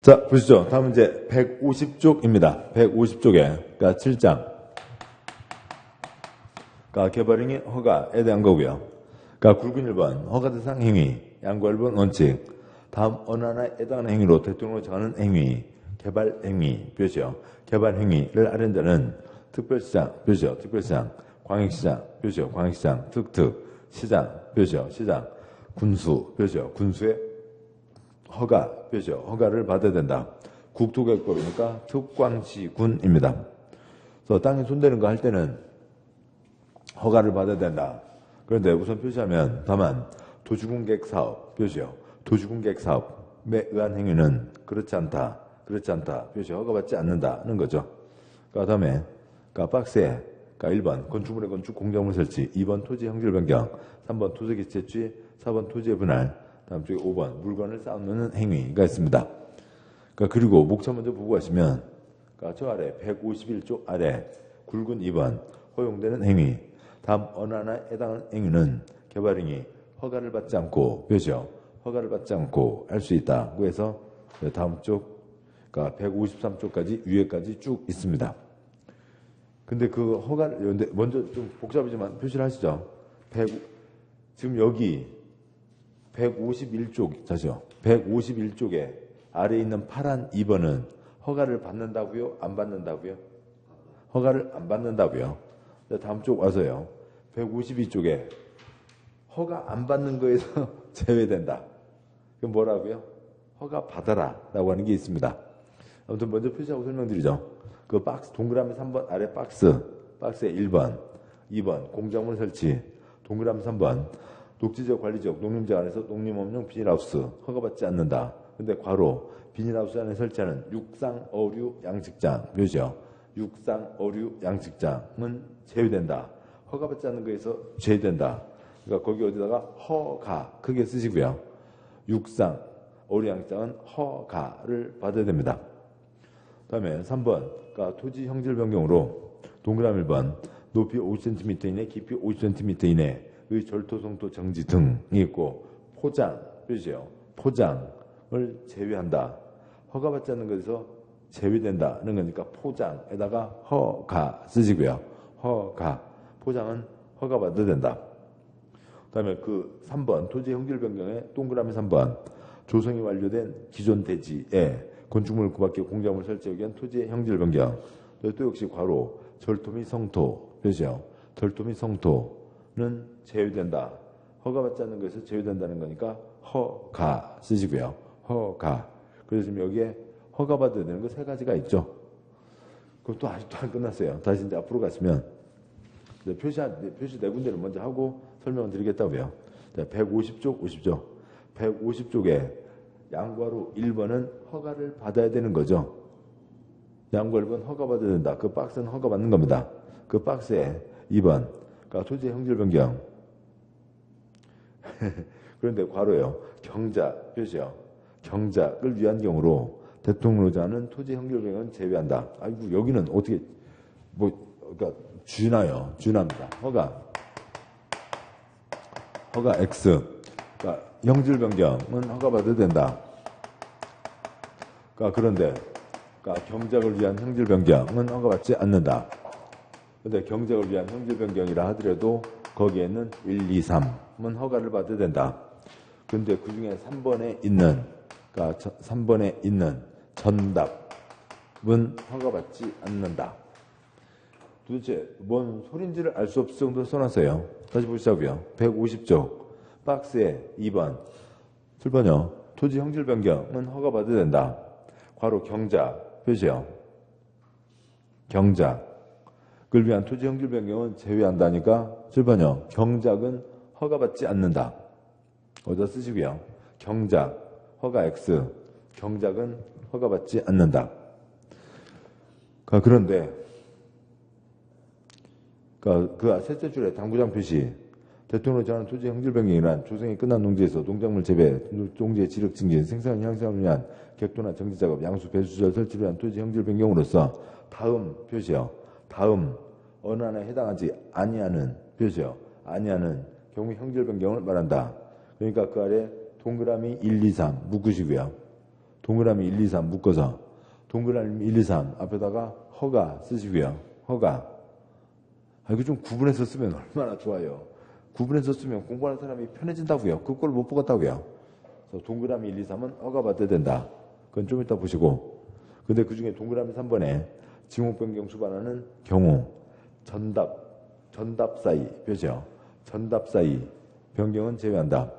자, 보시죠. 다음은 이제 150쪽입니다. 150쪽에, 그러니까 7장. 그러니까 개발행위 허가에 대한 거고요. 그러니까 굵은 1번, 허가 대상 행위, 양과 1번 원칙. 다음 어느 하나에 해당하는 행위로 대통령으로 정하는 행위, 개발 행위, 표시요. 개발 행위를 아랜다는 특별시장, 표시요. 특별시장, 광역시장, 표시요. 광역시장, 특특, 시장, 표시요. 시장, 군수, 표시요. 군수의 허가, 표시요. 허가를 받아야 된다. 국토개혁법이니까 특광시군입니다. 그래서 땅에 손대는 거 할 때는 허가를 받아야 된다. 그런데 우선 표시하면 다만 도시공객 사업, 표시요. 도시공객 사업에 의한 행위는 그렇지 않다. 그렇지 않다. 표시 허가받지 않는다는 거죠. 그 다음에 박스에 1번 건축물의 건축, 공작물 설치, 2번 토지 형질 변경, 3번 토지기 채취, 4번 토지의 분할, 다음 쪽에 5번 물건을 쌓아놓는 행위가 있습니다. 그리고 목차 먼저 보고 가시면 저 아래 151쪽 아래 굵은 2번 허용되는 행위, 다음 어느 하나에 해당하는 행위는 개발행위 허가를 받지 않고 표시요. 허가를 받지 않고 할 수 있다. 그래서 다음 쪽 153쪽까지 위에까지 쭉 있습니다. 근데 그 허가를 먼저 좀 복잡하지만 표시를 하시죠. 지금 여기 151쪽, 자시요. 151쪽에 아래에 있는 파란 2번은 허가를 받는다고요? 안 받는다고요? 허가를 안 받는다고요. 다음 쪽 와서요. 152쪽에 허가 안 받는 거에서 제외된다. 그럼 뭐라고요? 허가 받아라 라고 하는 게 있습니다. 아무튼 먼저 표시하고 설명드리죠. 그 박스, 동그라미 3번 아래 박스에 1번, 2번 공작물 설치, 동그라미 3번 녹지지역 관리지역 농림지역 안에서 농림업용 비닐하우스 허가받지 않는다. 근데 괄호 비닐하우스 안에 설치하는 육상 어류 양식장 묘지요. 육상 어류 양식장은 제외된다. 허가받지 않는 거에서 제외된다. 그러니까 거기 어디다가 허가 크게 쓰시고요. 육상 어류 양식장은 허가를 받아야 됩니다. 다음에 3번 토지 형질 변경으로 동그라미 1번 높이 50cm 이내 깊이 50cm 이내의 절토성토 정지 등이 있고 포장 표시요. 포장을 제외한다. 허가받지 않는 것에서 제외된다는 거니까 포장에다가 허가 쓰시고요. 허가 포장은 허가받아야 된다. 그다음에 3번 토지 형질 변경에 동그라미 3번 조성이 완료된 기존 대지에 건축물 그 밖에 공작물 설치하기 위한 토지의 형질 변경. 또 역시 괄호 절토 및 성토 표시요. 절토 및 성토는 제외된다. 허가받지 않는 것에서 제외된다는 거니까 허가 쓰시고요. 허가. 그래서 지금 여기에 허가받아야 되는 거 3가지가 있죠. 그것도 아직도 안 끝났어요. 다시 이제 앞으로 가시면 표시 4군데를 먼저 하고 설명을 드리겠다고요. 150쪽 오십시오. 150쪽에 양괄호 1번은 허가를 받아야 되는 거죠. 양괄호 1번 허가받아야 된다. 그 박스는 허가받는 겁니다. 그 박스에 2번 토지의 형질 변경. 그런데 괄호요. 경작 표시요. 경작을 위한 경우로 대통령으로 정하는 토지 형질 변경은 제외한다. 아이고 여기는 어떻게 그러니까 준합니다. 허가 X. 형질 변경은 허가받아야 된다. 그런데 경작을 위한 형질 변경은 허가받지 않는다. 그런데 경작을 위한 형질 변경이라 하더라도 거기에는 1, 2, 3은 허가를 받아야 된다. 그런데 그 중에 3번에 있는 전답은 허가받지 않는다. 도대체 뭔 소린지를 알 수 없을 정도로 써놨어요. 다시 보시자고요. 150쪽 박스에 2번 7번요. 토지 형질 변경은 허가받아야 된다. 괄호 경작 표시요. 경작을 위한 토지 형질 변경은 제외한다니까 7번요. 경작은 허가받지 않는다. 어디다 쓰시고요. 경작 허가 X. 경작은 허가받지 않는다. 그런데 그 셋째 줄에 당구장 표시 대통령으로 정하는 토지 형질 변경이란 조성이 끝난 농지에서 농작물 재배, 농지의 지력 증진, 생산 향상을 위한 객도나 정지 작업, 양수, 배수시설 설치를 위한 토지 형질 변경으로서 다음 표시요. 다음 어느 하나에 해당하지 아니하는 표시요. 아니하는 경우 형질 변경을 말한다. 그러니까 그 아래 동그라미 1, 2, 3 묶으시고요. 동그라미 1, 2, 3 묶어서 동그라미 1, 2, 3 앞에다가 허가 쓰시고요. 허가. 이거 좀 구분해서 쓰면 얼마나 좋아요. 구분해서 쓰면 공부하는 사람이 편해진다고요. 그 꼴 못 보겠다고요. 그래서 동그라미 1, 2, 3은 허가 받아야 된다. 그건 좀 이따 보시고. 근데 그 중에 동그라미 3번에 지목 변경 수반하는 경우 전답 사이 표시요. 전답 사이 변경은 제외한다.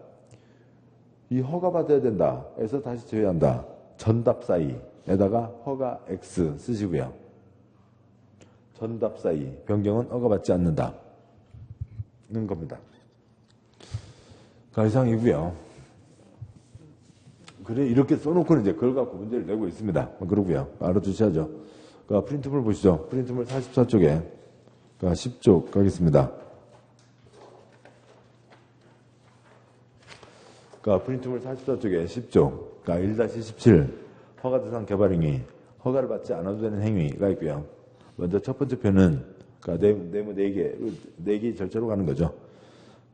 이 허가 받아야 된다. 에서 다시 제외한다. 전답 사이에다가 허가 X 쓰시고요. 전답 사이 변경은 허가받지 않는다. 는 겁니다. 그 이상이고요. 그래 이렇게 써놓고는 이제 그걸 갖고 문제를 내고 있습니다. 그러고요. 알아두셔야죠. 프린트물 보시죠. 프린트물 44쪽에 10쪽 가겠습니다. 프린트물 44쪽에 10쪽 1-17 허가대상 개발행위 허가를 받지 않아도 되는 행위가 있고요. 먼저 첫 번째 표는 네모 4개 절차로 가는 거죠.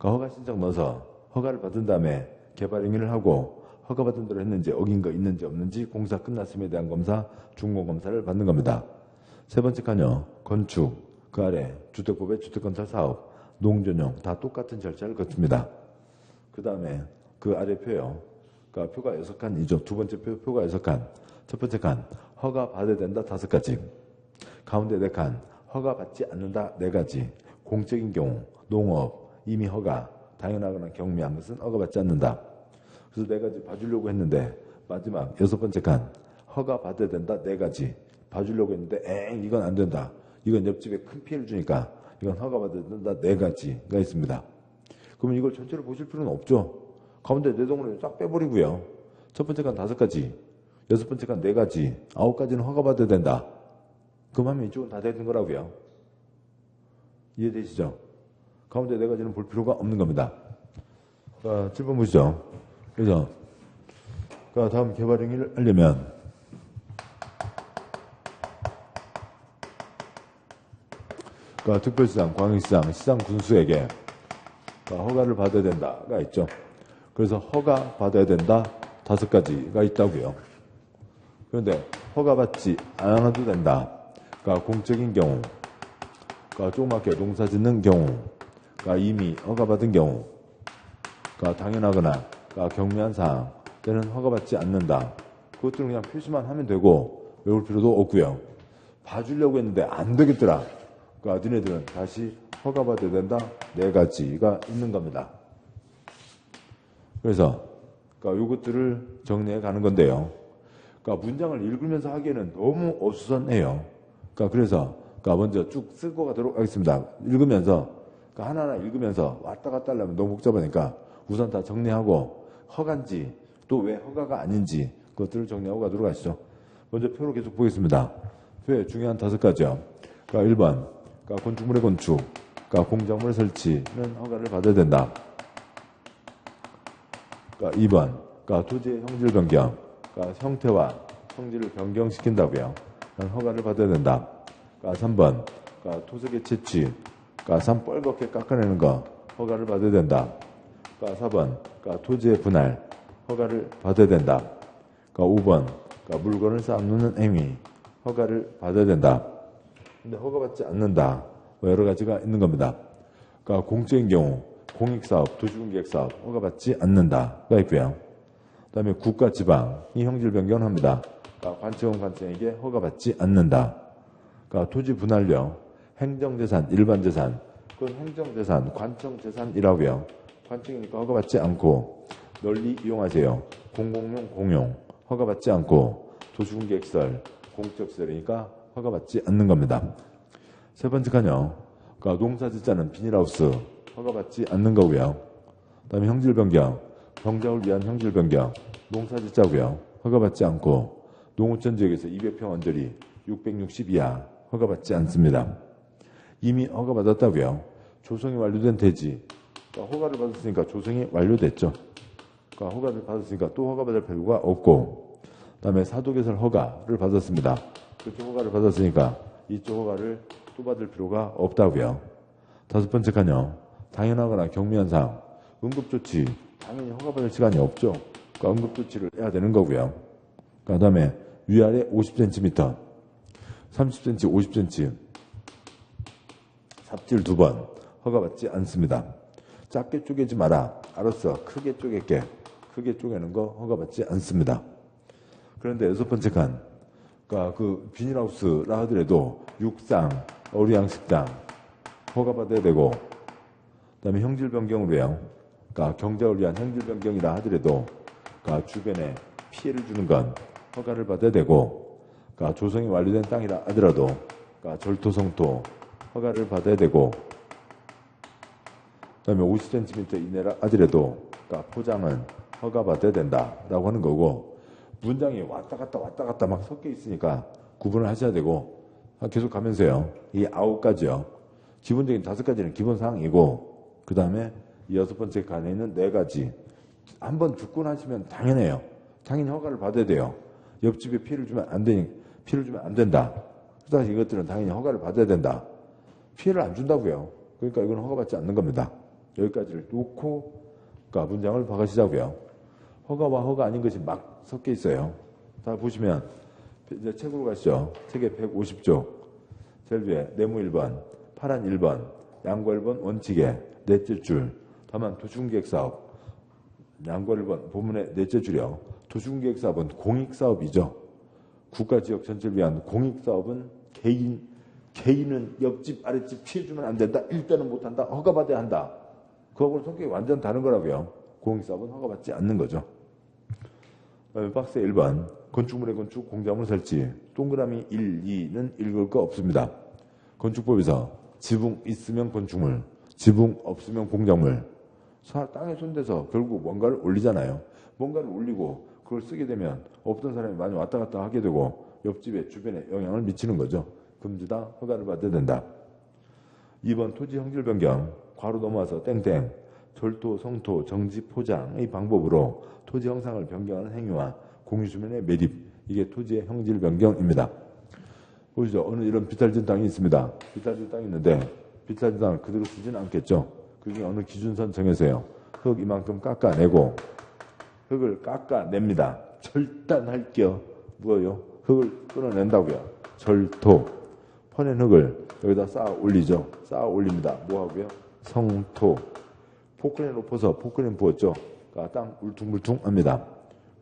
허가 신청 넣어서 허가를 받은 다음에 개발행위를 하고 허가받은 대로 했는지 어긴 거 있는지 없는지 공사 끝났음에 대한 검사, 준공검사를 받는 겁니다. 세 번째 칸요. 건축, 그 아래 주택법의 주택건설 사업, 농전용 다 똑같은 절차를 거칩니다. 그 다음에 그 아래 표요. 표가 6칸이죠. 두 번째 표가 6칸. 첫 번째 칸, 허가 받아야 된다 5가지. 가운데 4칸, 허가 받지 않는다 4가지. 공적인 경우, 농업, 이미 허가, 당연하거나 경미한 것은 허가받지 않는다. 그래서 4가지 봐주려고 했는데 마지막 6번째 칸, 허가 받아야 된다 4가지. 봐주려고 했는데 이건 안 된다. 이건 옆집에 큰 피해를 주니까 이건 허가 받아야 된다 4가지가 있습니다. 그러면 이걸 전체를 보실 필요는 없죠. 가운데 내동으로 싹 빼버리고요. 첫 번째 칸 5가지, 6번째 칸 4가지, 9가지는 허가받아야 된다. 그러면 이쪽은 다 되는 거라고요. 이해되시죠? 가운데 4가지는 볼 필요가 없는 겁니다. 7번 보시죠. 그래서 다음 개발행위를 하려면 특별시장, 광역시장, 시장 군수에게 허가를 받아야 된다가 있죠. 그래서 허가 받아야 된다 5가지가 있다고요. 그런데 허가받지 않아도 된다. 공적인 경우, 조그맣게 농사 짓는 경우, 이미 허가받은 경우, 당연하거나 경미한 사항 때는 허가받지 않는다. 그것들은 그냥 표시만 하면 되고 외울 필요도 없고요. 봐주려고 했는데 안 되겠더라. 니네들은 다시 허가받아야 된다 4가지가 있는 겁니다. 그래서 이것들을 정리해 가는 건데요. 문장을 읽으면서 하기에는 너무 어수선해요. 그래서 먼저 쭉 쓰고 가도록 하겠습니다. 읽으면서 하나하나 읽으면서 왔다 갔다 하려면 너무 복잡하니까 우선 다 정리하고 허가인지 또 왜 허가가 아닌지 그것들을 정리하고 가도록 하시죠. 먼저 표로 계속 보겠습니다. 표에 중요한 5가지요. 1번 건축물의 건축, 공작물 설치는 허가를 받아야 된다. 2번 토지의 형질 변경, 형태와 성질을 변경시킨다고요. 허가를 받아야 된다. 3번 토색의 채취, 산 뻘겋게 깎아내는 거 허가를 받아야 된다. 4번 토지의 분할 허가를 받아야 된다. 5번 물건을 쌓아놓는 행위 허가를 받아야 된다. 근데 허가받지 않는다. 여러 가지가 있는 겁니다. 공적인 경우 공익사업, 도시공계획사업 허가받지 않는다가 있고요. 그 다음에 국가, 지방이 형질 변경을 합니다. 관청은 관청에게 허가받지 않는다. 토지 분할료, 행정재산, 일반재산, 그건 행정재산, 관청재산이라고요. 관청이니까 허가받지 않고 널리 이용하세요. 공공용, 공용 허가받지 않고 도시공계획설, 공적시설이니까 허가받지 않는 겁니다. 세 번째 칸요. 농사짓자는 비닐하우스 허가받지 않는 거고요. 그 다음에 형질 변경, 경작을 위한 형질 변경, 농사짓자고요. 허가받지 않고 농어촌 지역에서 200평 언저리 660 이하 허가받지 않습니다. 이미 허가받았다고요. 조성이 완료된 대지, 허가를 받았으니까 조성이 완료됐죠. 허가를 받았으니까 또 허가받을 필요가 없고, 그 다음에 사도개설 허가를 받았습니다. 그쪽 허가를 받았으니까 이쪽 허가를 또 받을 필요가 없다고요. 5번째 칸요. 당연하거나 경미한 사항, 응급조치 당연히 허가받을 시간이 없죠. 응급조치를 해야 되는 거고요. 그 다음에 위아래 50cm, 30cm, 50cm. 삽질 2번. 허가받지 않습니다. 작게 쪼개지 마라. 알았어. 크게 쪼갤게. 크게 쪼개는 거 허가받지 않습니다. 그런데 6번째 칸. 그러니까 그 비닐하우스라 하더라도 육상, 어류양식장 허가받아야 되고, 그 다음에 형질 변경으로요. 그러니까 경작을 위한 형질 변경이라 하더라도, 그러니까 주변에 피해를 주는 건 허가를 받아야 되고, 그러니까 조성이 완료된 땅이라 하더라도, 그러니까 절토, 성토 허가를 받아야 되고, 그 다음에 50cm 이내라 하더라도, 그러니까 포장은 허가받아야 된다라고 하는 거고, 문장이 왔다 갔다 막 섞여 있으니까 구분을 하셔야 되고, 계속 가면서요. 이 9가지요. 기본적인 5가지는 기본 사항이고, 그 다음에 이 6번째 칸에 있는 4가지. 한번 듣고 나시면 당연해요. 당연히 허가를 받아야 돼요. 옆집에 피해를 주면 안 된다. 그래서 이것들은 당연히 허가를 받아야 된다. 피해를 안 준다고요. 그러니까 이건 허가받지 않는 겁니다. 여기까지를 놓고, 그러니까 문장을 박으시자고요. 허가와 허가 아닌 것이 막 섞여 있어요. 다 보시면 이제 책으로 가시죠. 책의 150쪽 제일 위에 네모 1번, 파란 1번, 양과 1번 원칙에 넷째 줄. 다만 도시공계획사업 양과 1번 본문의 넷째 줄이요. 도시공계획사업은 공익사업이죠. 국가지역 전체를 위한 공익사업은 개인은 옆집 아랫집 피해주면 안 된다. 일단은 못한다. 허가받아야 한다. 그거하고는 성격이 완전 다른 거라고요. 공익사업은 허가받지 않는 거죠. 박스 1번 건축물의 건축, 공작물 설치. 동그라미 1, 2는 읽을 거 없습니다. 건축법에서 지붕 있으면 건축물, 지붕 없으면 공작물. 땅에 손대서 결국 뭔가를 올리잖아요. 뭔가를 올리고 그걸 쓰게 되면 없던 사람이 많이 왔다 갔다 하게 되고 옆집에 주변에 영향을 미치는 거죠. 금지다. 허가를 받아야 된다. 2번 토지 형질 변경. 괄호 넘어와서 땡땡. 절토, 성토, 정지, 포장의 방법으로 토지 형상을 변경하는 행위와 공유주민의 매립. 이게 토지의 형질 변경입니다. 보시죠. 어느 이런 비탈진 땅이 있습니다. 비탈진 땅이 있는데 비탈진 땅을 그대로 쓰지는 않겠죠. 그게 어느 기준선 정해서요. 흙 이만큼 깎아내고 흙을 깎아냅니다. 절단할 겸 뭐예요? 흙을 끊어낸다고요. 절토. 퍼낸 흙을 여기다 쌓아 올리죠. 쌓아 올립니다. 뭐하고요? 성토. 포크레인 높아서 포크레인 부었죠. 그러니까 땅 울퉁불퉁합니다.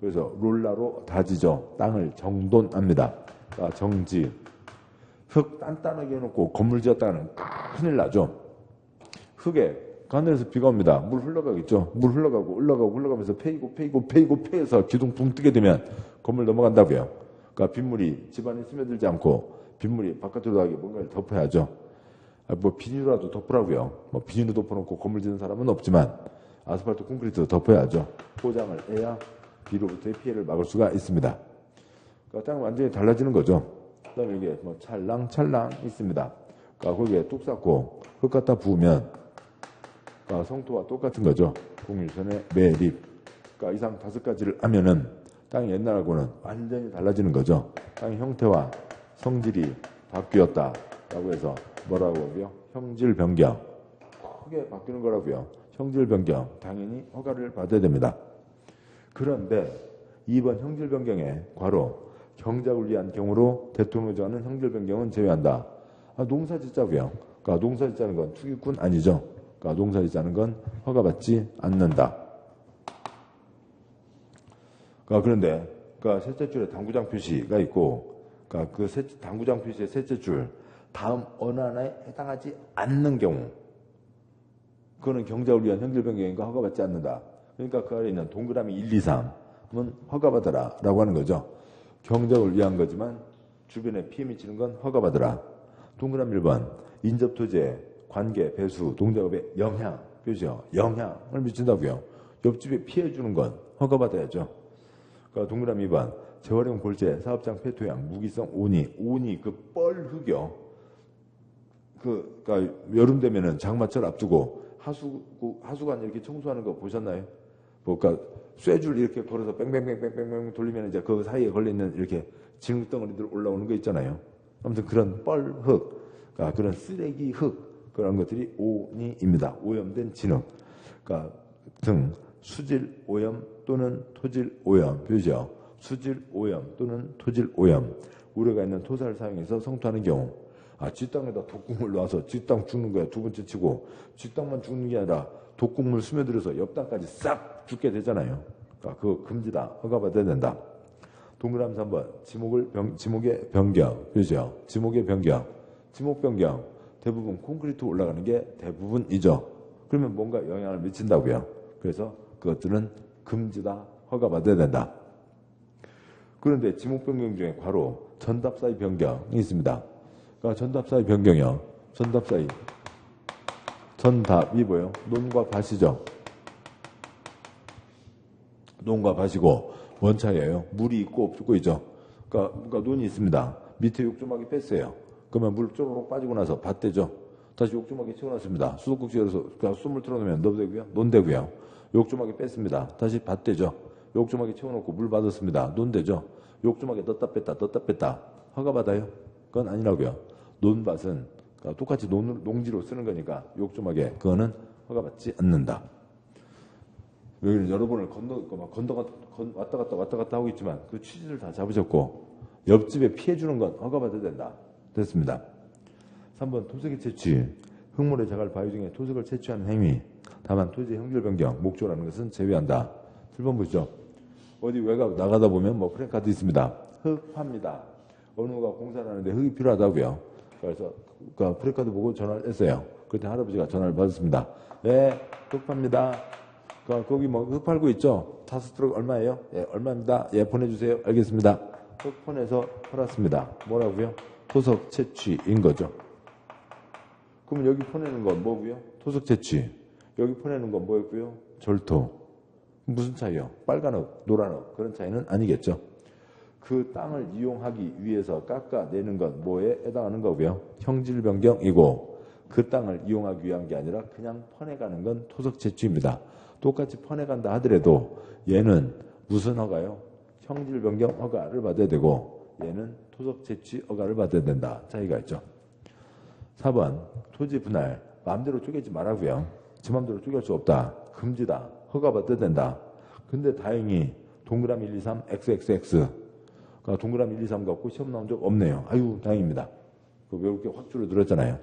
그래서 롤라로 다지죠. 땅을 정돈합니다. 그러니까 정지. 흙 단단하게 해놓고 건물 지었다가는 큰일 나죠. 흙에 하늘에서 비가 옵니다. 물 흘러가겠죠. 물 흘러가고 흘러가면서 패해서 기둥 붕 뜨게 되면 건물 넘어간다고요. 그러니까 빗물이 집안에 스며들지 않고 빗물이 바깥으로 나가게 뭔가를 덮어야죠. 뭐 비닐이라도 덮으라고요. 뭐 비닐로 덮어놓고 건물 짓는 사람은 없지만 아스팔트 콘크리트도 덮어야죠. 포장을 해야 비로부터의 피해를 막을 수가 있습니다. 그러니까 땅이 완전히 달라지는 거죠. 그 다음에 이게 뭐 찰랑 있습니다. 그러니까 거기에 뚝 쌓고 흙 갖다 부으면 그러니까 성토와 똑같은 거죠. 공유선의 매립. 그러니까 이상 5가지를 하면은 땅이 옛날하고는 완전히 달라지는 거죠. 땅의 형태와 성질이 바뀌었다라고 해서 뭐라고 하고요? 형질 변경. 크게 바뀌는 거라고요. 형질 변경. 당연히 허가를 받아야 됩니다. 그런데 2번 형질 변경에 괄호 경작을 위한 경우로 대통령이 정하는 형질 변경은 제외한다. 농사 짓자고요. 그러니까 농사 짓자는 건 투기꾼 아니죠. 그러니까 농사 짓자는 건 허가받지 않는다. 그런데 셋째 줄에 당구장 표시가 있고 그 당구장 표시의 셋째 줄 다음 어느 하나에 해당하지 않는 경우 그거는 경작을 위한 형질 변경인가 허가받지 않는다. 그러니까 그 아래에 있는 동그라미 1, 2, 3은 허가받아라 라고 하는 거죠. 경작을 위한 거지만 주변에 피해 미치는 건 허가받아라. 동그라미 1번 인접토지의 관계, 배수, 동작업에 영향 표시요. 영향을 미친다고요. 옆집에 피해 주는 건 허가받아야죠. 그러니까 동그라미 2번 재활용 골재, 사업장 폐토양, 무기성 오니 그 뻘흙이요. 그러니까 여름 되면은 장마철 앞두고 하수관 이렇게 청소하는 거 보셨나요? 그러니까 쇠줄 이렇게 걸어서 뺑뺑뺑뺑뺑뺑 돌리면 이제 그 사이에 걸려있는 이렇게 진흙덩어리들 올라오는 거 있잖아요. 아무튼 그런 뻘흙, 그러니까 그런 쓰레기 흙, 그런 것들이 오니입니다. 오염된 진흙, 그러니까 등 수질 오염 또는 토질 오염 표시죠. 수질 오염 또는 토질 오염, 우려가 있는 토사를 사용해서 성토하는 경우. 쥐땅에다 독국물 놔서 쥐땅 죽는 거야. 두 번째 치고 쥐땅만 죽는 게 아니라 독국물 스며들어서 옆 땅까지 싹 죽게 되잖아요. 그러니까 그거 금지다. 허가받아야 된다. 동그라미 3번. 지목의 변경. 그죠? 지목의 변경. 지목 변경. 대부분 콘크리트 올라가는 게 대부분이죠. 그러면 뭔가 영향을 미친다고요. 그래서 그것들은 금지다. 허가받아야 된다. 그런데 지목 변경 중에 바로 전답 사이 변경이 있습니다. 그러니까 전답 사이 변경이요. 전답 사이. 전답이 뭐예요? 논과 밭이죠. 논과 밭이고 뭔 차이예요? 물이 있고 없고 있죠. 그러니까 논이 있습니다. 밑에 욕조막이 뺐어요. 그러면 물 쪼르륵 빠지고 나서 밭 되죠. 다시 욕조막이 채워놨습니다. 수도꼭지 열어서 그냥 수돗물 틀어놓으면 논 되고요. 논 되고요. 욕조막이 뺐습니다. 다시 밭 되죠. 욕조막이 채워놓고 물 받았습니다. 논 되죠. 욕조막에 넣었다 뺐다. 허가받아요? 그건 아니라고요. 논밭은 그러니까 똑같이 농지로 쓰는 거니까 욕조막에 그거는 허가받지 않는다. 여기는 여러분을 왔다 갔다 하고 있지만 그 취지를 다 잡으셨고 옆집에 피해주는 건 허가받아야 된다. 됐습니다. 3번 토색의 채취. 흙물의 자갈 바위 중에 토색을 채취하는 행위. 다만 토지의 형질 변경, 목조라는 것은 제외한다. 7번 보시죠. 어디 외곽 나가다 보면 뭐 프랜카드 있습니다. 흙 팝니다. 어느 누가 공사를 하는데 흙이 필요하다고요. 그래서 그 프랜카드 보고 전화를 했어요. 그때 할아버지가 전화를 받았습니다. 네, 흙 팝니다. 거기 뭐 흙 팔고 있죠? 5트럭 얼마예요? 예, 얼마입니다. 예, 보내주세요. 알겠습니다. 흙 보내서 팔았습니다. 뭐라고요? 토석 채취인 거죠. 그러면 여기 보내는 건 뭐고요? 토석 채취. 여기 보내는 건 뭐였고요? 절토. 무슨 차이요? 빨간 흙, 노란 흙. 그런 차이는 아니겠죠. 그 땅을 이용하기 위해서 깎아내는 건 뭐에 해당하는 거고요? 형질 변경이고 그 땅을 이용하기 위한 게 아니라 그냥 퍼내가는 건 토석 채취입니다. 똑같이 퍼내간다 하더라도 얘는 무슨 허가요? 형질 변경 허가를 받아야 되고 얘는 토석 채취 허가를 받아야 된다. 차이가 있죠. 4번 토지 분할. 마음대로 쪼개지 말라고요. 지 마음대로 쪼갤 수 없다. 금지다. 허가받아야 된다. 근데 다행히 동그라미 1, 2, 3 XXX 그러니까 동그라미 1, 2, 3 갖고 시험 나온 적 없네요. 아유 다행입니다. 외국에 확 줄어들었잖아요.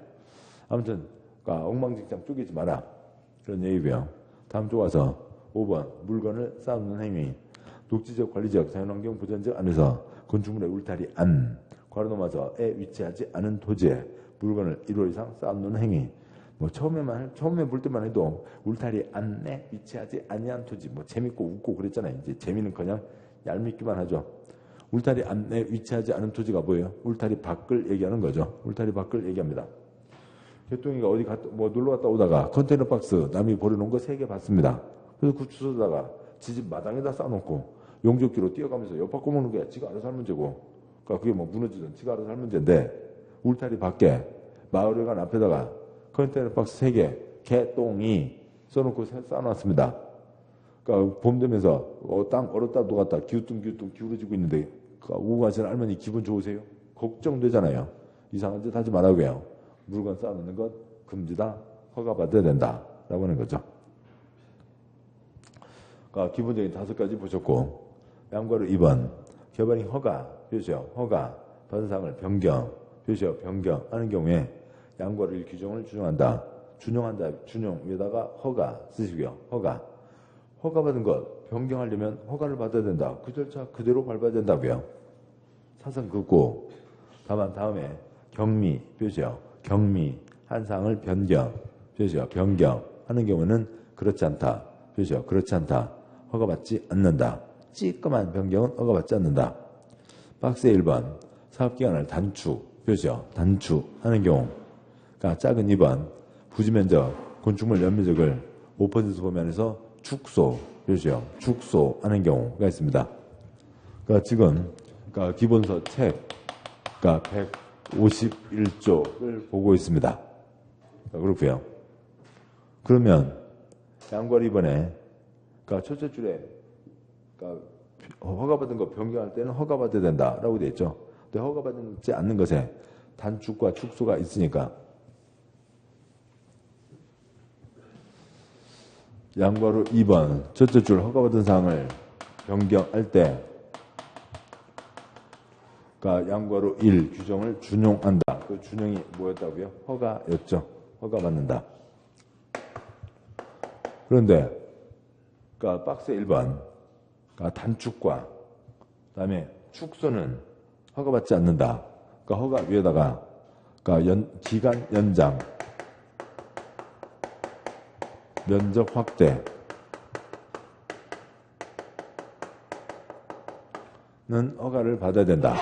아무튼 그러니까 엉망진창 쪼개지 마라. 그런 얘기고요. 다음 쪽 와서 5번 물건을 쌓는 행위. 녹지적 관리적 자연환경 보전적 안에서 건축물의 울타리 안 괄호 넘어서에 위치하지 않은 토지에 물건을 1호 이상 쌓는 행위. 뭐 처음에 볼 때만 해도 울타리 안에 위치하지 아니한 토지 뭐 재밌고 웃고 그랬잖아요. 이제 재미는커녕 얄밉기만 하죠. 울타리 안에 위치하지 않은 토지가 뭐예요? 울타리 밖을 얘기하는 거죠. 울타리 밖을 얘기합니다. 개똥이가 어디 뭐 놀러 갔다 오다가 컨테이너 박스 남이 버려놓은 거 3개 봤습니다. 그래서 그 주워다가 지집 마당에다 쌓아놓고 용접기로 뛰어가면서 엿 바꿔 먹는 거야. 지가 알아서 할 문제고. 그러니까 그게 뭐 무너지든 지가 알아서 할 문제인데 울타리 밖에 마을회관 앞에다가 컨테이너 박스 3개 개똥이 써놓고 쌓아놨습니다. 그러니까 봄 되면서 땅 얼었다 녹았다 기우뚱 기울어지고 있는데 오고 가시는 할머니 기분 좋으세요? 걱정되잖아요. 이상한 짓 하지 말라고요. 물건 쌓아놓는 것 금지다. 허가받아야 된다. 라고 하는 거죠. 그러니까 기본적인 5가지 보셨고 양괄호 2번 개발인 허가 표시요. 허가 받은 사항을 변경 표시요. 변경하는 경우에 양괄호 1 규정을 준용한다. 준용 위에다가 허가 쓰시고요. 허가받은 것 변경하려면 허가를 받아야 된다. 그 절차 그대로 밟아야 된다고요. 사선 긋고 다만 다음에 경미 표시요. 경미 한 사항을 변경 표시요. 변경하는 경우는 그렇지 않다. 표시요. 그렇지 않다. 허가받지 않는다. 찌끔한 변경은 허가받지 않는다. 박스의 1번 사업기간을 단축 표시요. 단축하는 경우 그러니까 작은 2번 부지면적 건축물 연면적을 5% 범위안에서 축소 표시요. 축소하는 경우가 있습니다. 그러니까 지금 기본서 책 151쪽을 보고 있습니다. 그렇고요. 그러면 양괄호 2번에 첫째 줄에 허가받은 거 변경할 때는 허가받아야 된다라고 되어 있죠. 근데 허가받지 않는 것에 단축과 축소가 있으니까 양괄호 2번 첫째 줄 허가받은 사항을 변경할 때 그러니까 양과로 1 규정을 준용한다. 그 준용이 뭐였다고요? 허가였죠. 허가받는다. 그런데 그러니까 박스 1번 그러니까 단축과 그다음에 축소는 허가받지 않는다. 그러니까 허가 위에다가 그러니까 기간 연장, 면적 확대는 허가를 받아야 된다.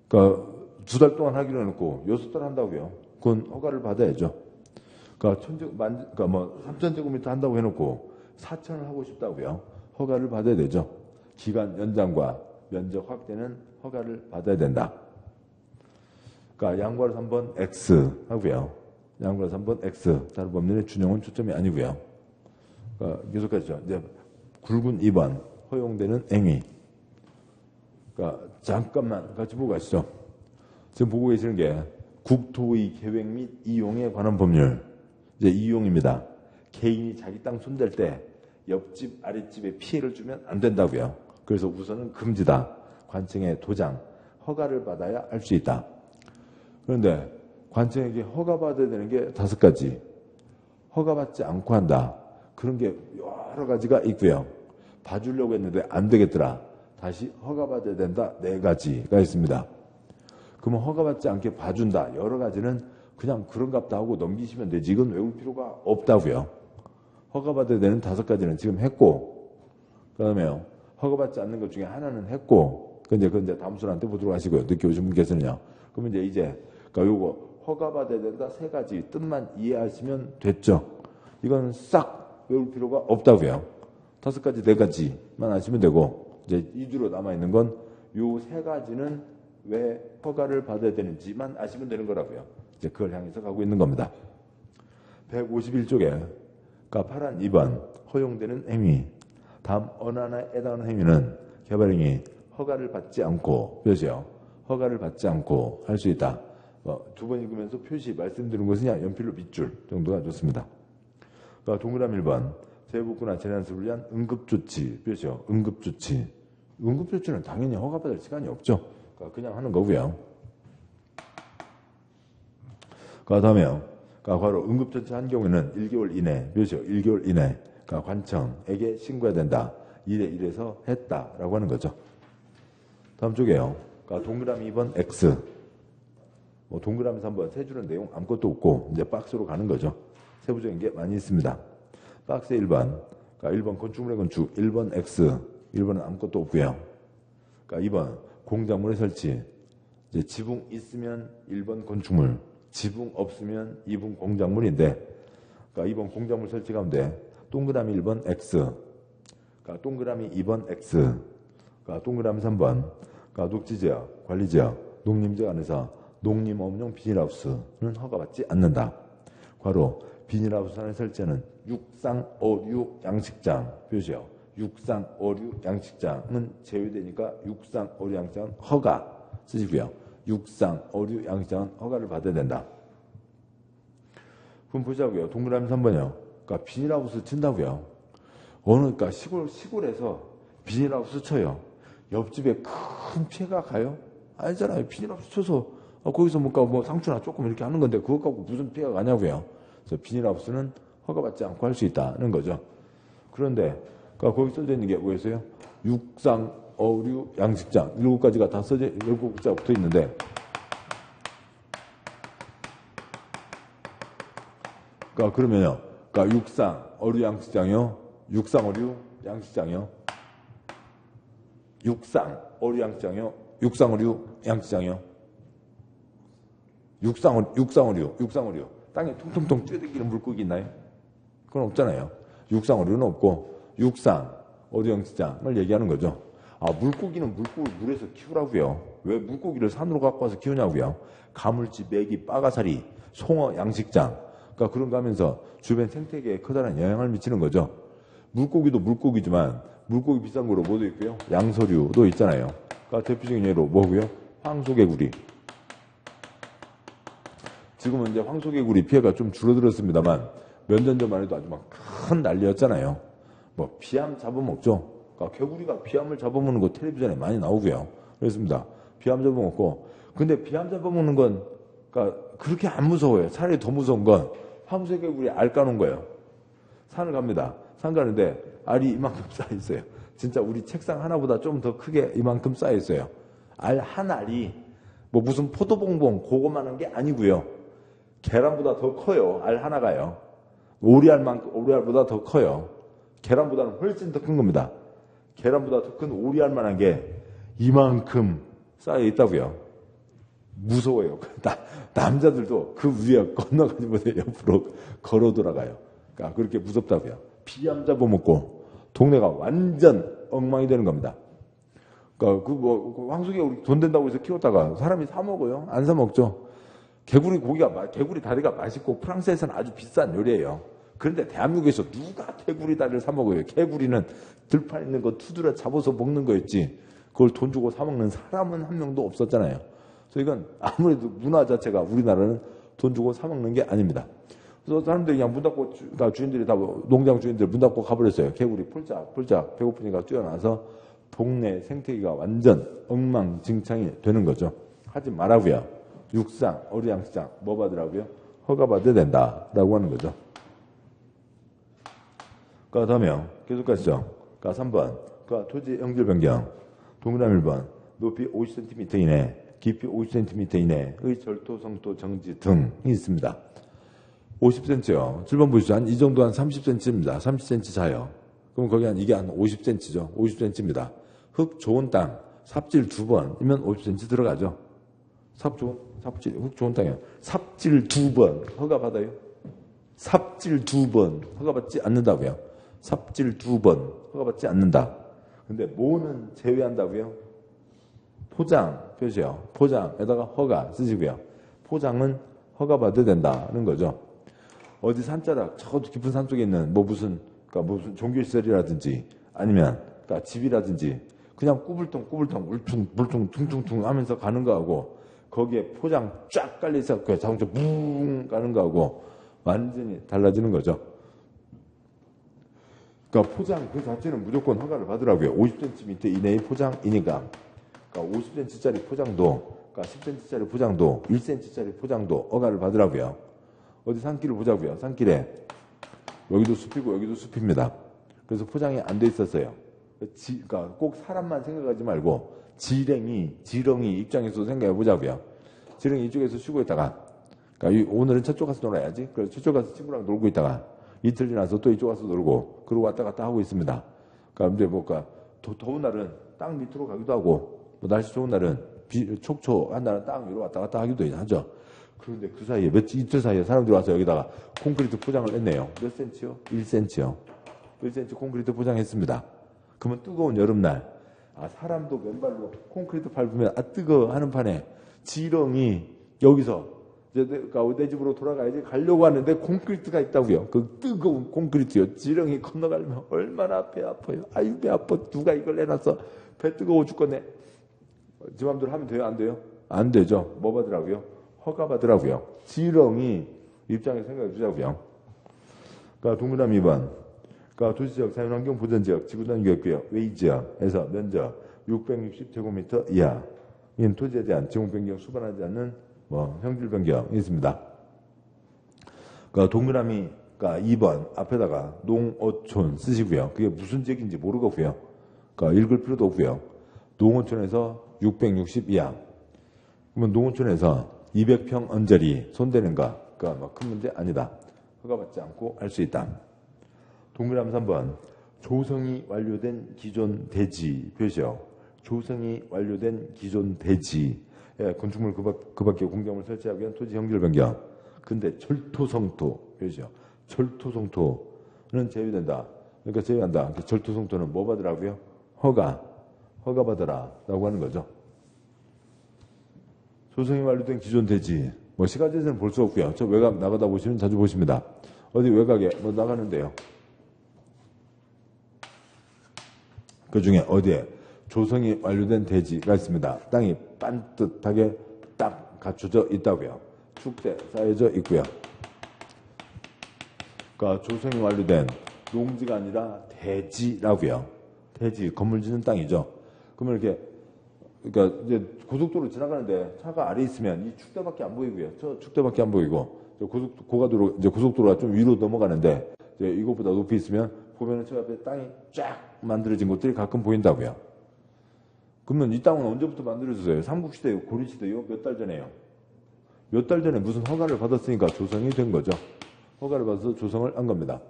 그러니까 2달 동안 하기로 해놓고 6달 한다고요. 그건 허가를 받아야죠. 그러니까 3,000제곱미터 한다고 해놓고 4,000을 하고 싶다고요. 허가를 받아야 되죠. 기간 연장과 면적 확대는 허가를 받아야 된다. 그러니까 양과로 3번 X 하고요. 양과로 3번 X. 다른 법률의 준용은 초점이 아니고요. 그러니까 계속하죠. 이제 굵은 2번 허용되는 행위. 그러니까 잠깐만 같이 보고 가시죠. 지금 보고 계시는 게 국토의 계획 및 이용에 관한 법률. 이제 이용입니다. 개인이 자기 땅 손댈 때 옆집, 아랫집에 피해를 주면 안 된다고요. 그래서 우선은 금지다. 관청의 도장, 허가를 받아야 할 수 있다. 그런데 관청에게 허가받아야 되는 게 5가지. 허가받지 않고 한다. 그런 게 여러 가지가 있고요. 봐주려고 했는데 안 되겠더라. 다시 허가받아야 된다. 4가지가 있습니다. 그러면 허가받지 않게 봐준다. 여러 가지는 그냥 그런갑다 하고 넘기시면 되지. 이건 외울 필요가 없다고요. 허가받아야 되는 5가지는 지금 했고, 그 다음에요. 허가받지 않는 것 중에 하나는 했고, 그건 이제 다음 순한테 보도록 하시고요. 늦게 오신 분께서는요. 그러면 이제 그러니까 요거 허가받아야 된다 3가지 뜻만 이해하시면 됐죠. 이건 싹 외울 필요가 없다고요. 5가지, 4가지만 아시면 되고, 이제 2주로 남아있는 건 요 3가지는 왜 허가를 받아야 되는지만 아시면 되는 거라고요. 이제 그걸 향해서 가고 있는 겁니다. 151쪽에 그러니까 파란 2번 허용되는 행위. 다음 어느 하나에 해당하는 행위는 개발행위 허가를 받지 않고 표시요. 허가를 받지 않고 할 수 있다. 2번 읽으면서 표시 말씀드린 것은 그냥 연필로 밑줄 정도가 좋습니다. 그러니까 동그라미 1번 재해복구나 재난수를 위한 응급조치 표시요. 응급조치. 응급조치는 당연히 허가받을 시간이 없죠. 그러니까 그냥 하는 거고요. 그 다음에요. 그러니까 바로 응급조치 한 경우에는 1개월 이내, 몇이요? 1개월 이내. 그러니까 관청에게 신고해야 된다. 이래서 했다라고 하는 거죠. 다음 쪽에요. 그러니까 동그라미 2번 X. 동그라미 3번 세 줄은 내용 아무것도 없고 이제 박스로 가는 거죠. 세부적인 게 많이 있습니다. 박스 1번. 그러니까 1번 건축물의 건축. 1번 X. 1번은 아무것도 없고요. 그러니까 2번 공작물의 설치. 이제 지붕 있으면 1번 건축물. 지붕 없으면 2번 공작물인데, 그러니까 2번 공작물 설치 가운데 동그라미 1번 X, 그러니까 동그라미 2번 X, 그러니까 동그라미 3번, 그러니까 녹지지역, 관리지역, 농림지역 안에서 농림업용 비닐하우스는 허가받지 않는다. 괄호 비닐하우스 안에 설치하는 육상, 어류, 양식장 표시요. 육상, 어류, 양식장은 제외되니까 육상, 어류, 양식장은 허가 쓰시고요. 육상, 어류, 양식장은 허가를 받아야 된다. 그럼 보자고요. 동그라미 3번이요. 그러니까 비닐하우스 친다고요. 그러니까 시골에서 비닐하우스 쳐요. 옆집에 큰 피해가 가요? 알잖아요. 비닐하우스 쳐서 거기서 뭐 상추나 조금 이렇게 하는 건데 그것 갖고 무슨 피해가 가냐고요. 그래서 비닐하우스는 허가받지 않고 할 수 있다는 거죠. 그런데 그러니까 거기 써져 있는 게 뭐였어요? 육상, 어류, 양식장 7가지가 다 써져 7글자 붙어 있는데 그러니까 그러면요. 그러니까 육상, 어류, 양식장이요. 육상, 어류, 양식장이요. 육상, 어류, 양식장이요. 육상, 어류, 양식장이요. 육상, 어류. 땅에 통통통 뛰어다니는 물고기 있나요? 그건 없잖아요. 육상, 어류는 없고 육상, 어류, 양식장을 얘기하는 거죠. 물고기는 물고기를 물에서 키우라고요. 왜 물고기를 산으로 갖고 와서 키우냐고요. 가물치, 메기, 빠가사리, 송어, 양식장. 그러니까 그런 거 하면서 주변 생태계에 커다란 영향을 미치는 거죠. 물고기도 물고기지만 물고기 비싼 거로 뭐도 있고요. 양서류도 있잖아요. 그러니까 대표적인 예로 뭐고요? 황소개구리. 지금은 이제 황소개구리 피해가 좀 줄어들었습니다만 몇 년 전만 해도 아주 막 큰 난리였잖아요. 비암 잡아먹죠. 그러니까 개구리가 비암을 잡아먹는 거 텔레비전에 많이 나오고요. 그렇습니다. 비 한 번 잡아먹고. 근데 비 한 번 잡아먹는 건 그러니까 그렇게 안 무서워요. 차라리 더 무서운 건 황소개구리 알 까놓은 거예요. 산을 갑니다. 산 가는데 알이 이만큼 쌓여있어요. 진짜 우리 책상 하나보다 좀 더 크게 이만큼 쌓여있어요. 알 한 알이 뭐 무슨 포도봉봉 그거만한 게 아니고요. 계란보다 더 커요. 알 하나가요. 오리알보다 더 커요. 계란보다는 훨씬 더 큰 겁니다. 계란보다 더 큰 오리알만한 게 이만큼 쌓여 있다고요. 무서워요. 남자들도 그 위에 건너가지 못해 옆으로 걸어 돌아가요. 그러니까 그렇게 무섭다고요. 비암 잡아먹고 동네가 완전 엉망이 되는 겁니다. 그러니까 황소개 우리 돈 된다고 해서 키웠다가 사람이 사 먹어요? 안 사 먹죠. 개구리 다리가 맛있고 프랑스에서는 아주 비싼 요리예요. 그런데 대한민국에서 누가 개구리 다리를 사 먹어요? 개구리는 들판 있는 거 투드려 잡아서 먹는 거였지. 그걸 돈 주고 사 먹는 사람은 한 명도 없었잖아요. 그래서 이건 아무래도 문화 자체가 우리나라는 돈 주고 사 먹는 게 아닙니다. 그래서 사람들이 그냥 문 닫고, 주인들이 다 농장 주인들 문 닫고 가버렸어요. 개구리 폴짝 배고프니까 뛰어나서 동네 생태계가 완전 엉망진창이 되는 거죠. 하지 말라고요. 육상, 어류양식장 뭐 받으라고요? 허가받아야 된다라고 하는 거죠. 그 다음에 계속 가시죠. 그 3번 그 토지 연결 변경 동그라미 1번 높이 50cm 이내 깊이 50cm 이내의 절토, 성토, 정지 등이 있습니다. 50cm요. 7번 보시죠. 이 정도 한 30cm입니다. 30cm 자요. 그럼 거기 이게 한 50cm죠. 50cm입니다. 흙 좋은 땅, 삽질 2번이면 50cm 들어가죠. 흙 좋은 땅이요. 삽질 2번 허가 받아요? 삽질 2번 허가받지 않는다고요. 삽질 2번 허가받지 않는다. 근데 뭐는 제외한다고요? 포장 표시요. 포장에다가 허가 쓰시고요. 포장은 허가받아야 된다는 거죠. 어디 산자락, 저 깊은 산 쪽에 있는 무슨 종교시설이라든지 아니면 그러니까 집이라든지 그냥 꾸불통 물퉁 퉁퉁퉁 하면서 가는 거하고 거기에 포장 쫙 깔려있어 자동차 뭉 가는 거하고 완전히 달라지는 거죠. 그러니까 포장 그 자체는 무조건 허가를 받으라고요. 50cm 이내의 포장이니까. 그러니까 50cm짜리 포장도, 그러니까 10cm짜리 포장도, 1cm짜리 포장도 허가를 받으라고요. 어디 산길을 보자고요. 산길에 여기도 숲이고 여기도 숲입니다. 그래서 포장이 안 돼 있었어요. 그러니까 꼭 사람만 생각하지 말고 지렁이 입장에서 생각해 보자고요. 지렁이 이쪽에서 쉬고 있다가 그러니까 오늘은 저쪽 가서 놀아야지. 그래서 저쪽 가서 친구랑 놀고 있다가 이틀 지나서 또 이쪽 가서 놀고 그러고 왔다 갔다 하고 있습니다. 그러니까 더운 날은 땅 밑으로 가기도 하고 날씨 좋은 날은 촉촉한 날은 땅 위로 왔다 갔다 하기도 하죠. 그런데 그 사이에 이틀 사이에 사람들이 와서 여기다가 콘크리트 포장을 했네요. 몇 센치요? 1cm요. 1cm 콘크리트 포장했습니다. 그러면 뜨거운 여름날 사람도 맨발로 콘크리트 밟으면 뜨거워 하는 판에 지렁이 여기서 내 집으로 돌아가야지 가려고 하는데 콘크리트가 있다고요. 그 뜨거운 콘크리트요. 지렁이 건너가려면 얼마나 배 아파요. 아유 배 아파. 누가 이걸 해놨어. 배 뜨거워 죽겠네. 지 맘대로 하면 돼요? 안 돼요? 안 되죠. 뭐 받으라고요? 허가 받으라고요. 지렁이 입장에 생각해 주자고요. 그러니까 동그라미 2번. 그러니까 도시지역, 자연환경 보전지역, 지구단위구역, 웨이지역에서 면적 660제곱미터 이하. 이는 토지에 대한 지목 변경 수반하지 않는 형질 변경이 있습니다. 그러니까 동그라미 2번 앞에다가 농어촌 쓰시고요. 그게 무슨 지역인지 모르겠고요. 그러니까 읽을 필요도 없고요. 농어촌에서 660 이하. 그러면 농어촌에서 200평 언저리 손대는가? 그러니까 큰 문제 아니다. 허가받지 않고 할 수 있다. 동그라미 3번 조성이 완료된 기존 대지 표시요. 조성이 완료된 기존 대지 건축물 그 밖에 공작물 설치하기 위한 토지 형질 변경. 근데 절토성토 표시요. 절토성토는 제외된다. 그러니까 제외한다. 절토성토는 뭐 받으라고요? 허가 받아라 라고 하는 거죠. 조성이 완료된 기존 대지 시가지에서는 볼 수 없고요. 저 외곽 나가다 보시면 자주 보십니다. 어디 외곽에 나가는데요. 그 중에 어디에 조성이 완료된 대지가 있습니다. 땅이 반듯하게 딱 갖춰져 있다고요. 축대 쌓여져 있고요. 그러니까 조성이 완료된 농지가 아니라 대지라고요. 대지 건물 짓는 땅이죠. 그러면 이렇게 그러니까 이제 고속도로 지나가는데 차가 아래 있으면 이 축대밖에 안 보이고요. 저 축대밖에 안 보이고 고가도로 이제 고속도로가 좀 위로 넘어가는데 이제 이것보다 높이 있으면 보면은 저 앞에 땅이 쫙 만들어진 것들이 가끔 보인다고요. 그러면 이 땅은 언제부터 만들어졌어요? 삼국시대요, 고려시대요, 몇 달 전에요. 몇 달 전에 무슨 허가를 받았으니까 조성이 된 거죠. 허가를 받아서 조성을 한 겁니다.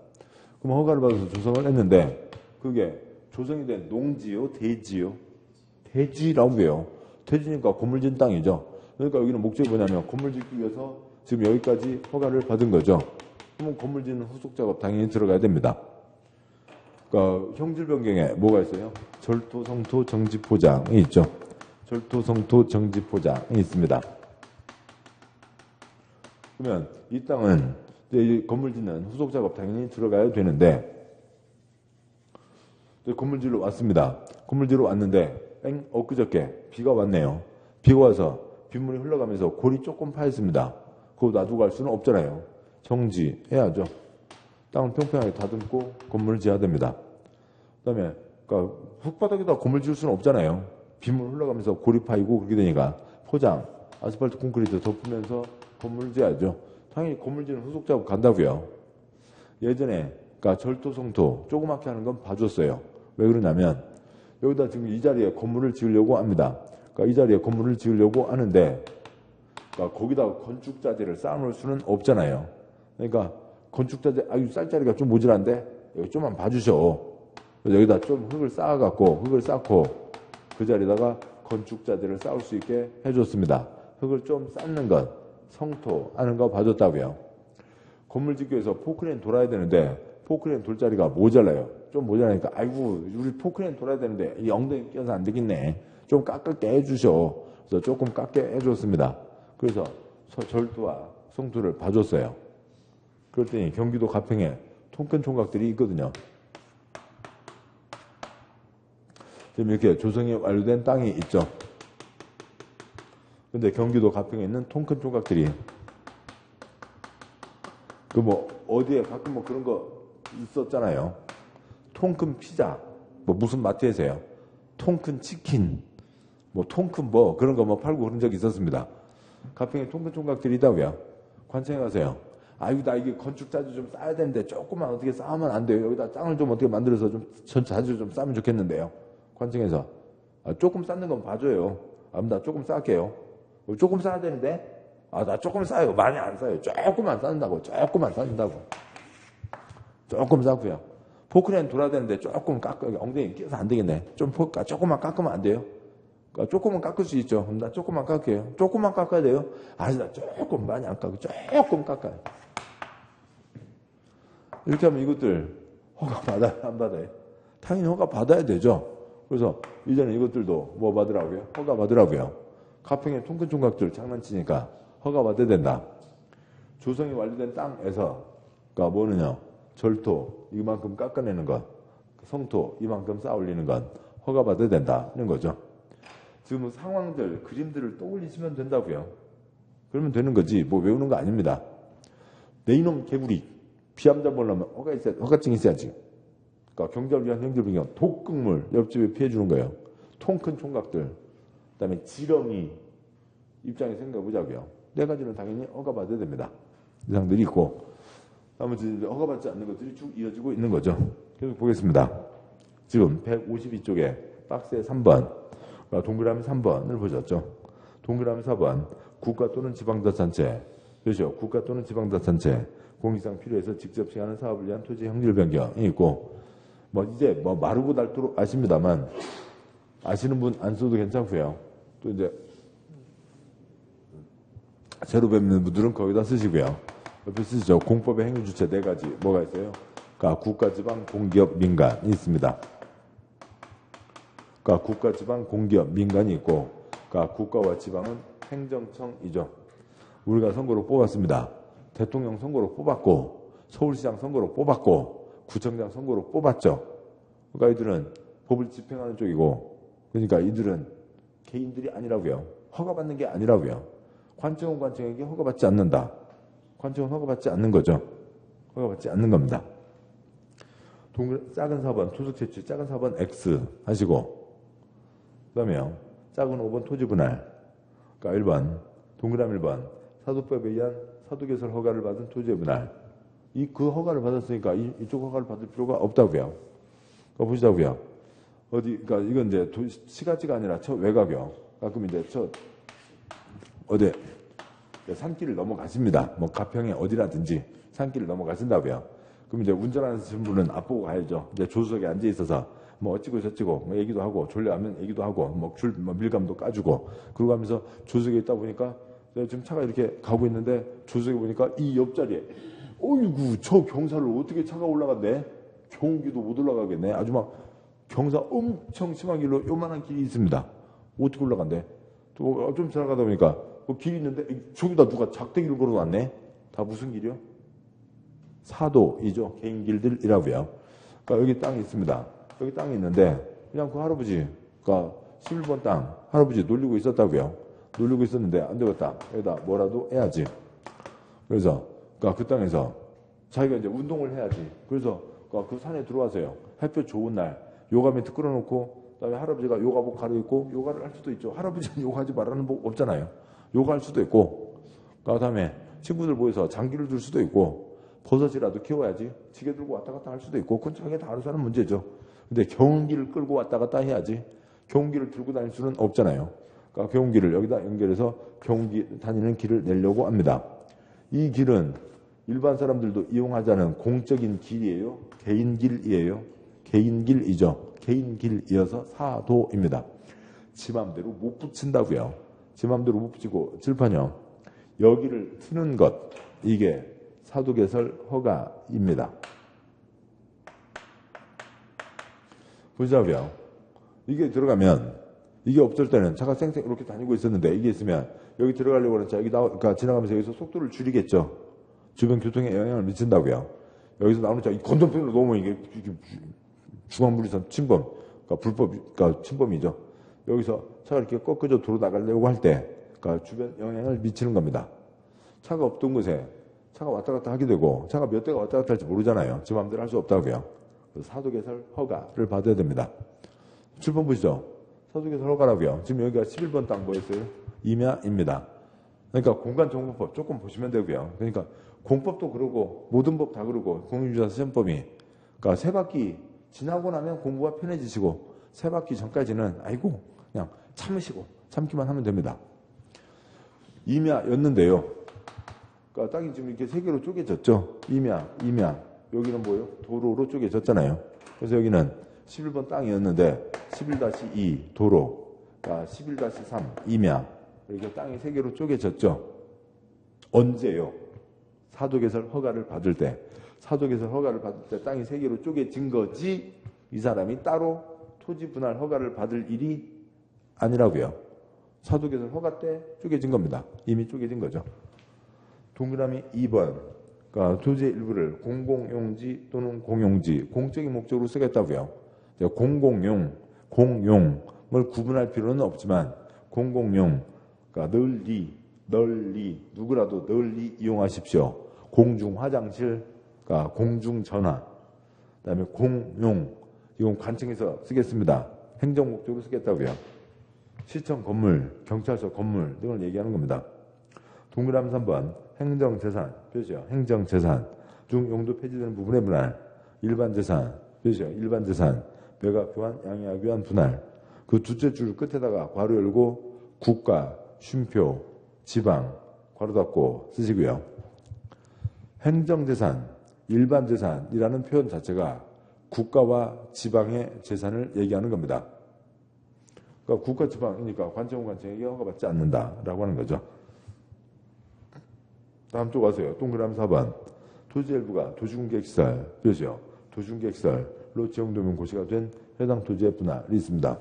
그럼 허가를 받아서 조성을 했는데 그게 조성이 된 농지요, 대지요? 대지라고 해요. 대지니까 건물 짓는 땅이죠. 그러니까 여기는 목적이 뭐냐면 건물 짓기 위해서 지금 여기까지 허가를 받은 거죠. 그러면 건물 짓는 후속 작업 당연히 들어가야 됩니다. 그러니까 형질 변경에 뭐가 있어요? 절토, 성토, 정지 포장이 있죠. 절토, 성토, 정지 포장이 있습니다. 그러면 이 땅은 이제 건물 짓는 후속 작업 당연히 들어가야 되는데 건물 지러 왔습니다. 건물 지러 왔는데 엊그저께 비가 왔네요. 비가 와서 빗물이 흘러가면서 골이 조금 파였습니다. 그거 놔두고 갈 수는 없잖아요. 정지해야죠. 땅을 평평하게 다듬고 건물을 지어야 됩니다. 그다음에 그러니까 흙바닥에다 건물 지을 수는 없잖아요. 빗물 흘러가면서 골이 파이고 그렇게 되니까 포장, 아스팔트 콘크리트 덮으면서 건물을 지어야죠. 당연히 건물 지는 후속 작업 간다고요. 예전에 그러니까 절토, 성토 조그맣게 하는 건 봐줬어요. 왜 그러냐면 여기다 지금 이 자리에 건물을 지으려고 합니다. 그러니까 이 자리에 건물을 지으려고 하는데 그러니까 거기다가 건축자재를 쌓아놓을 수는 없잖아요. 그러니까 건축자재 아유 쌀자리가 좀 모자란데 여기 좀만 봐주셔. 여기다 좀 흙을 쌓아갖고 흙을 쌓고 그 자리에다가 건축자재를 쌓을 수 있게 해줬습니다. 흙을 좀 쌓는 것, 성토하는 거 봐줬다고요. 건물 짓기 위해서 포크레인 돌아야 되는데 포크레인 돌 자리가 모자라요. 좀 모자라니까 아이고 우리 포크레인 돌아야 되는데 이 엉덩이 껴서 안 되겠네. 좀 깎게 해주셔. 그래서 조금 깎게 해줬습니다. 그래서 절도와 성토를 봐줬어요. 그랬더니 경기도 가평에 통큰 총각들이 있거든요. 지금 이렇게 조성이 완료된 땅이 있죠. 근데 경기도 가평에 있는 통큰 총각들이 그 뭐 어디에 가끔 뭐 그런 거 있었잖아요. 통큰 피자 뭐 무슨 마트에서요. 통큰 치킨 뭐 통큰 뭐 그런 거 뭐 팔고 그런 적이 있었습니다. 가평에 통큰 총각들이 있다고요. 관청에 가세요. 아이고 나 이게 건축자재 좀 쌓아야 되는데 조금만 어떻게 쌓으면 안 돼요. 여기다 땅을 좀 어떻게 만들어서 좀 자주 좀 쌓으면 좋겠는데요. 관청에서 조금 쌓는 건 봐줘요. 나 조금 쌓을게요. 조금 쌓아야 되는데 나 조금 쌓아요. 많이 안 쌓아요. 조금만 쌓는다고. 조금만 쌓는다고. 조금 쌓고요. 포크레인 돌아야 되는데 조금 엉덩이 끼어서 안 되겠네. 조금만 깎으면 안 돼요. 그러니까 조금만 깎을 수 있죠. 그럼 나 조금만 깎을게요. 조금만 깎아야 돼요. 나 조금 많이 안 깎고 조금 깎아요. 이렇게 하면 이것들 허가 받아요? 안 받아요? 당연히 허가 받아야 되죠. 그래서 이전에 이것들도 뭐 받으라고요? 허가 받으라고요. 가평의 통큰 총각들 장난치니까 허가 받아야 된다. 조성이 완료된 땅에서 그러니까 뭐느냐? 절토 이만큼 깎아내는 것, 성토 이만큼 쌓아 올리는 건 허가 받아야 된다는 거죠. 지금 상황들, 그림들을 떠올리시면 된다고요. 그러면 되는 거지 뭐 외우는 거 아닙니다. 내 이놈 개구리 비암 잡으려면 허가증이 있어야지. 그러니까 경제를 위한 형질 변경, 독극물 옆집에 피해주는 거예요. 통큰 총각들, 그다음에 지렁이 입장에 생각해보자고요. 네 가지는 당연히 허가 받아야 됩니다. 이상들이 있고 나머지 허가받지 않는 것들이 쭉 이어지고 있는 거죠. 계속 보겠습니다. 지금 152쪽에 박스의 3번 동그라미 3번을 보셨죠. 동그라미 4번 국가 또는 지방자치단체 그렇죠. 국가 또는 지방자치단체 공익상 필요해서 직접 시행하는 사업을 위한 토지 형질 변경이 있고 이제 마르고 닳도록 아십니다만 아시는 분 안 써도 괜찮고요. 또 이제 새로 뵙는 분들은 거기다 쓰시고요. 옆에 쓰시죠. 공법의 행위주체 4가지 뭐가 있어요? 그러니까 국가, 지방, 공기업, 민간이 있습니다. 그러니까 국가, 지방, 공기업, 민간이 있고 그러니까 국가와 지방은 행정청이죠. 우리가 선거로 뽑았습니다. 대통령 선거로 뽑았고 서울시장 선거로 뽑았고 구청장 선거로 뽑았죠. 그러니까 이들은 법을 집행하는 쪽이고 그러니까 이들은 개인들이 아니라고요. 허가받는 게 아니라고요. 관청은 관청에게 허가받지 않는다. 관청은 허가받지 않는 거죠. 허가받지 않는 겁니다. 작은 4번 투숙 채취 작은 4번 X 하시고 그다음에요. 짝은 5번 토지 분할. 그러니까 1번, 동그라미 1번. 사도법에 의한 사도개설 허가를 받은 토지의 분할. 그 허가를 받았으니까 이쪽 허가를 받을 필요가 없다고요. 보시자고요. 그러니까 이건 이제 시가지가 아니라 저 외곽이요. 그럼 이제 어디 산길을 넘어가십니다. 뭐 가평에 어디라든지 산길을 넘어가신다고요. 그럼 이제 운전하시는 분은 앞보고 가야죠. 이제 조수석에 앉아 있어서 뭐 어찌고 저찌고 뭐 얘기도 하고 졸려하면 얘기도 하고 뭐 밀감도 까주고 그러고 하면서 조수석에 있다 보니까 지금 차가 이렇게 가고 있는데 조수석에 보니까 이 옆자리에 어이구 저 경사를 어떻게 차가 올라갔네. 경운기도 못 올라가겠네. 아주 막 경사 엄청 심한 길로 요만한 길이 있습니다. 어떻게 올라간대? 또 좀 지나가다 보니까 길이 있는데 저기다 누가 작대기를 걸어놨네. 다 무슨 길이요? 사도이죠. 개인 길들이라고요. 그러니까 여기 땅이 있습니다. 여기 땅이 있는데 그냥 그 할아버지가 11번 땅 할아버지 놀리고 있었다고요. 놀리고 있었는데 안 되겠다. 여기다 뭐라도 해야지. 그래서 그 땅에서 자기가 이제 운동을 해야지. 그래서 그 산에 들어와서요. 햇볕 좋은 날 요가 매트 끌어놓고 그다음에 할아버지가 요가복 가려입고 요가를 할 수도 있죠. 할아버지는 요가하지 말라는 법 없잖아요. 요가할 수도 있고 그다음에 친구들 모여서 장기를 들 수도 있고 버섯이라도 키워야지. 지게 들고 왔다 갔다 할 수도 있고 그건 자기가 다 알아서 하는 문제죠. 근데 경운기를 끌고 왔다 갔다 해야지. 경운기를 들고 다닐 수는 없잖아요. 그러니까 경운기를 여기다 연결해서 경운기 다니는 길을 내려고 합니다. 이 길은 일반 사람들도 이용하자는 공적인 길이에요? 개인길이에요? 개인길이죠. 개인길이어서 사도입니다. 지 맘대로 못 붙인다고요. 지 맘대로 못 붙이고 칠판형 여기를 트는 것 이게 사도개설 허가입니다. 보자고요. 이게 들어가면 이게 없을 때는 차가 쌩쌩 이렇게 다니고 있었는데 이게 있으면 여기 들어가려고 하는 차 여기 그러니까 지나가면서 여기서 속도를 줄이겠죠. 주변 교통에 영향을 미친다고요. 여기서 나오는 차 건너편으로 넘으면 이게 중앙분리선 침범, 그러니까 불법, 그러니까 침범이죠. 여기서 차가 이렇게 꺾어져 도로 나가려고 할 때, 그러니까 주변 영향을 미치는 겁니다. 차가 없던 곳에 차가 왔다 갔다 하게 되고 차가 몇 대가 왔다 갔다 할지 모르잖아요. 제 마음대로 할 수 없다고요. 그래서 사도개설 허가를 받아야 됩니다. 7번 보시죠. 사도개설 허가라고요. 지금 여기가 11번 땅 뭐였어요? 임야입니다. 그러니까 공간정보법 조금 보시면 되고요. 그러니까 공법도 그러고 모든 법 다 그러고 공인중개사 시험법이 그러니까 세 바퀴 지나고 나면 공부가 편해지시고 세 바퀴 전까지는 아이고 그냥 참기만 하면 됩니다. 임야였는데요. 그러니까 땅이 지금 이렇게 세 개로 쪼개졌죠. 임야. 여기는 뭐예요? 도로로 쪼개졌잖아요. 그래서 여기는 11번 땅이었는데 11-2 도로, 그러니까 11-3 임야 이렇게 땅이 세 개로 쪼개졌죠. 언제요? 사도개설 허가를 받을 때. 사도개설 허가를 받을 때 땅이 세 개로 쪼개진 거지 이 사람이 따로 토지 분할 허가를 받을 일이 아니라고요. 사도개설 허가 때 쪼개진 겁니다. 이미 쪼개진 거죠. 동그라미 2번. 그러니까 토지의 일부를 공공용지 또는 공용지, 공적인 목적으로 쓰겠다고요. 공공용, 공용을 구분할 필요는 없지만 공공용, 그러니까 널리 누구라도 널리 이용하십시오. 공중 화장실, 그러니까 공중 전화, 그다음에 공용, 이건 관청에서 쓰겠습니다. 행정 목적으로 쓰겠다고요. 시청 건물, 경찰서 건물 등을 얘기하는 겁니다. 동그라미 3번 행정재산, 표시요. 행정재산 중 용도 폐지되는 부분의 분할, 일반재산, 표시요. 일반재산, 매각 교환, 양해하 교환 분할. 그 두째 줄 끝에다가 괄호 열고 국가, 쉼표, 지방, 괄호 닫고 쓰시고요. 행정재산, 일반재산이라는 표현 자체가 국가와 지방의 재산을 얘기하는 겁니다. 그러니까 국가, 지방이니까 관청, 관청에게 허가받지 않는다라고 하는 거죠. 다음 쪽 가세요. 동그라미 4번. 토지 일부가 도시군계시설, 표시요. 도시군계시설로 지정되면 고시가 된 해당 토지의 분할이 있습니다.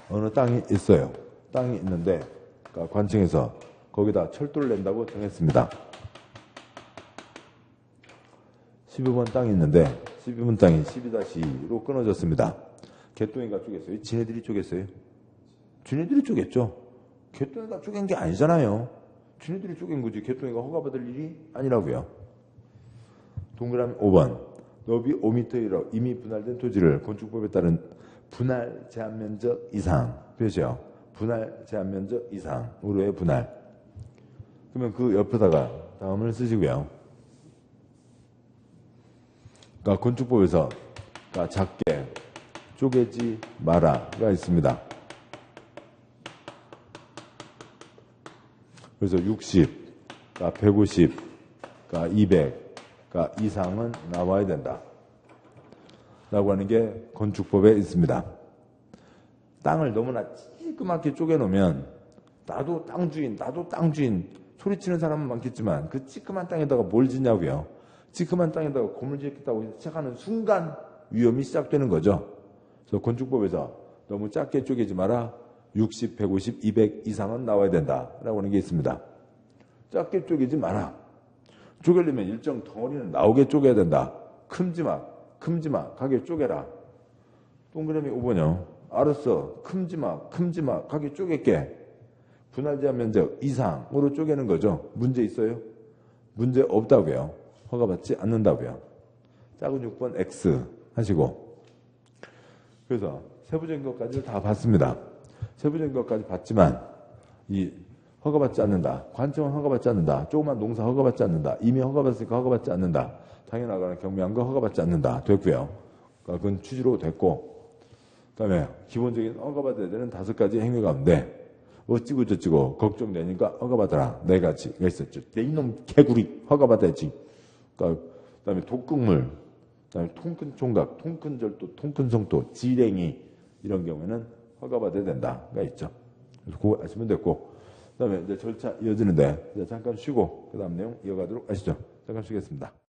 어느 땅이 있어요. 땅이 있는데 그러니까 관청에서 거기다 철도를 낸다고 정했습니다. 12번 땅이 있는데 12번 땅이 12-2로 끊어졌습니다. 개똥이가 쪼갰어요? 지네들이 쪼갰어요? 지네들이 쪼갰죠. 개똥이가 쪼갠 게 아니잖아요. 지네들이 쪼갠 거지. 개똥이가 허가받을 일이 아니라고요. 동그라미 5번. 너비 5m이라 이미 분할된 토지를 건축법에 따른 분할 제한 면적 이상 표시요. 분할 제한 면적 이상으로의 분할. 그러면 그 옆에다가 다음을 쓰시고요. 그러니까 건축법에서 그러니까 작게 쪼개지 마라가 있습니다. 그래서 60, 그러니까 150, 그러니까 200, 그러니까 이상은 나와야 된다. 라고 하는 게 건축법에 있습니다. 땅을 너무나 찌그맣게 쪼개놓으면 나도 땅 주인 소리치는 사람은 많겠지만 그 찌그만 땅에다가 뭘 짓냐고요. 찌그만 땅에다가 건물 짓겠다고 시작하는 순간 위험이 시작되는 거죠. 그래서 건축법에서 너무 작게 쪼개지 마라. 60, 150, 200 이상은 나와야 된다라고 하는 게 있습니다. 작게 쪼개지 마라. 쪼개려면 일정 덩어리는 나오게 쪼개야 된다. 큼지막하게 쪼개라. 동그라미 5번요. 알았어. 큼지막하게 쪼갤게. 분할 제한 면적 이상으로 쪼개는 거죠. 문제 있어요? 문제 없다고요. 허가받지 않는다고요. 작은 6번 X 하시고. 그래서 세부적인 것까지 다 봤습니다. 세부적인 것까지 봤지만 이 허가받지 않는다. 관청은 허가받지 않는다. 조그만 농사 허가받지 않는다. 이미 허가받았으니까 허가받지 않는다. 당연하거나 경미한 거 허가받지 않는다. 됐고요. 그러니까 그건 취지로 됐고. 그 다음에 기본적인 허가받아야 되는 5가지 행위 가운데 어찌고 저찌고 걱정되니까 허가받아라. 4가지가 있었죠. 내 이놈 개구리 허가받아야지. 그러니까 그다음에 독극물, 그다음에 통큰 총각, 통큰 절도, 통큰 성도, 지랭이 이런 경우에는 허가받아야 된다가 있죠. 그래서 그거 아시면 됐고, 그다음에 이제 절차 이어지는데 이제 잠깐 쉬고 그다음 내용 이어가도록 하시죠. 잠깐 쉬겠습니다.